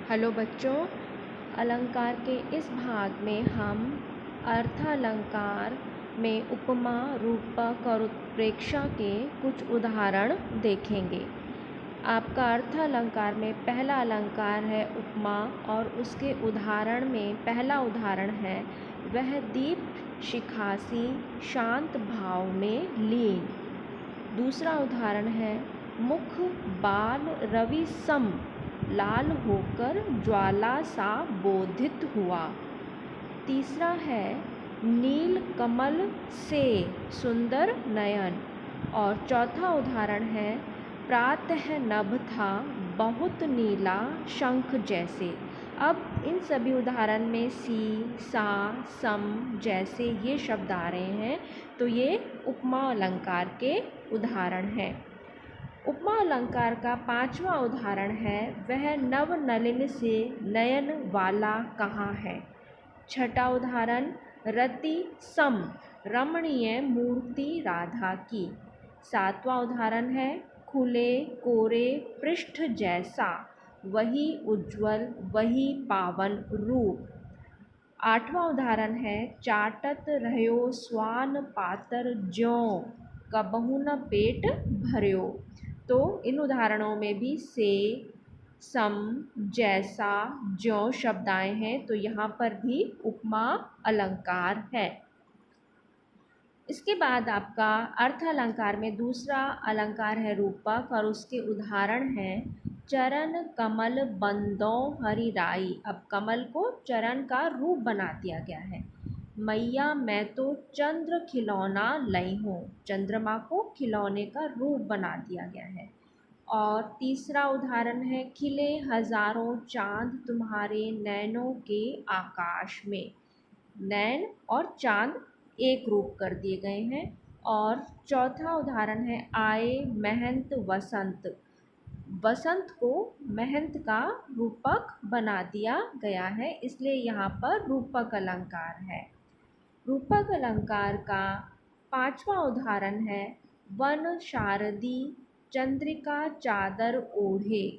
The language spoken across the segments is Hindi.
हेलो बच्चों, अलंकार के इस भाग में हम अर्थालंकार में उपमा, रूपक और उत्प्रेक्षा के कुछ उदाहरण देखेंगे। आपका अर्थालंकार में पहला अलंकार है उपमा और उसके उदाहरण में पहला उदाहरण है वह दीप शिखासी शांत भाव में लीन। दूसरा उदाहरण है मुख बाल रवि सम लाल होकर ज्वाला सा बोधित हुआ। तीसरा है नील कमल से सुंदर नयन। और चौथा उदाहरण है प्रातः नभ था बहुत नीला शंख जैसे। अब इन सभी उदाहरण में सी, सा, सम जैसे ये शब्द आ रहे हैं, तो ये उपमा अलंकार के उदाहरण हैं। उपमा अलंकार का पांचवा उदाहरण है वह नव नलिन से नयन वाला कहाँ है। छठा उदाहरण रति सम रमणीय मूर्ति राधा की। सातवां उदाहरण है खुले कोरे पृष्ठ जैसा वही उज्ज्वल वही पावन रूप। आठवां उदाहरण है चाटत रह्यो स्वान पातर ज्यों कबहु न पेट भर्यो। तो इन उदाहरणों में भी से, सम, जैसा, ज्यों शब्द आए हैं, तो यहाँ पर भी उपमा अलंकार है। इसके बाद आपका अर्थ अलंकार में दूसरा अलंकार है रूपक और उसके उदाहरण हैं चरण कमल बंदो हरि राई। अब कमल को चरण का रूप बना दिया गया है। मैया मैं तो चंद्र खिलौना लई हूँ, चंद्रमा को खिलौने का रूप बना दिया गया है। और तीसरा उदाहरण है खिले हजारों चांद तुम्हारे नैनों के आकाश में। नैन और चांद एक रूप कर दिए गए हैं। और चौथा उदाहरण है आए महंत वसंत। वसंत को महंत का रूपक बना दिया गया है, इसलिए यहाँ पर रूपक अलंकार है। रूपक अलंकार का पांचवा उदाहरण है वन शारदी चंद्रिका चादर ओढ़े।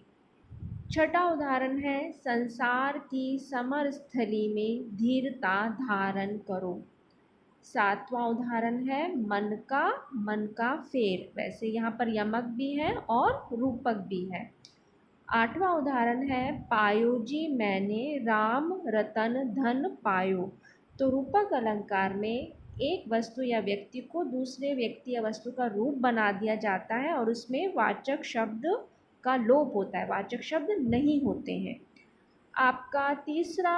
छठा उदाहरण है संसार की समर स्थली में धीरता धारण करो। सातवां उदाहरण है मन का फेर। वैसे यहाँ पर यमक भी है और रूपक भी है। आठवां उदाहरण है पायो जी मैंने राम रतन धन पायो। तो रूपक अलंकार में एक वस्तु या व्यक्ति को दूसरे व्यक्ति या वस्तु का रूप बना दिया जाता है और उसमें वाचक शब्द का लोप होता है, वाचक शब्द नहीं होते हैं। आपका तीसरा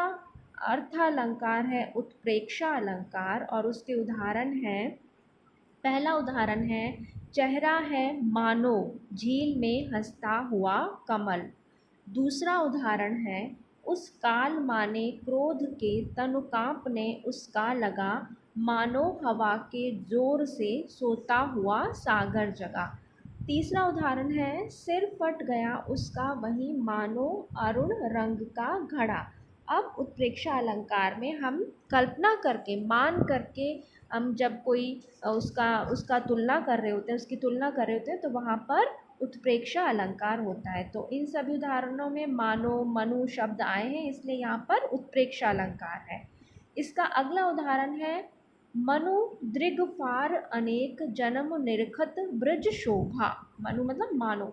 अर्थालंकार है उत्प्रेक्षा अलंकार और उसके उदाहरण हैं पहला उदाहरण है चेहरा है मानो झील में हंसता हुआ कमल। दूसरा उदाहरण है उस काल माने क्रोध के तनु कांपने उसका लगा मानो हवा के जोर से सोता हुआ सागर जगा। तीसरा उदाहरण है सिर फट गया उसका वही मानो अरुण रंग का घड़ा। अब उत्प्रेक्षा अलंकार में हम कल्पना करके मान करके हम जब कोई उसका तुलना कर रहे होते हैं, उसकी तुलना कर रहे होते हैं, तो वहाँ पर उत्प्रेक्षा अलंकार होता है। तो इन सभी उदाहरणों में मानो मनु शब्द आए हैं, इसलिए यहाँ पर उत्प्रेक्षा अलंकार है। इसका अगला उदाहरण है मनु दृगफार अनेक जन्म निरखत ब्रज शोभा। मनु मतलब मानो।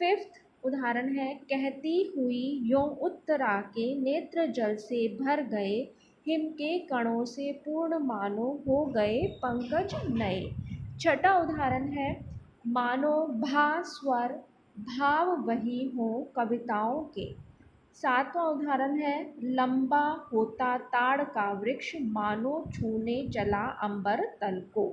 फिफ्थ उदाहरण है कहती हुई यों उत्तरा के नेत्र जल से भर गए हिम के कणों से पूर्ण मानो हो गए पंकज नए। छठा उदाहरण है मानो भा स्वर भाव वही हो कविताओं के। सातवां उदाहरण है लंबा होता ताड़ का वृक्ष मानो छूने चला अंबर तल को।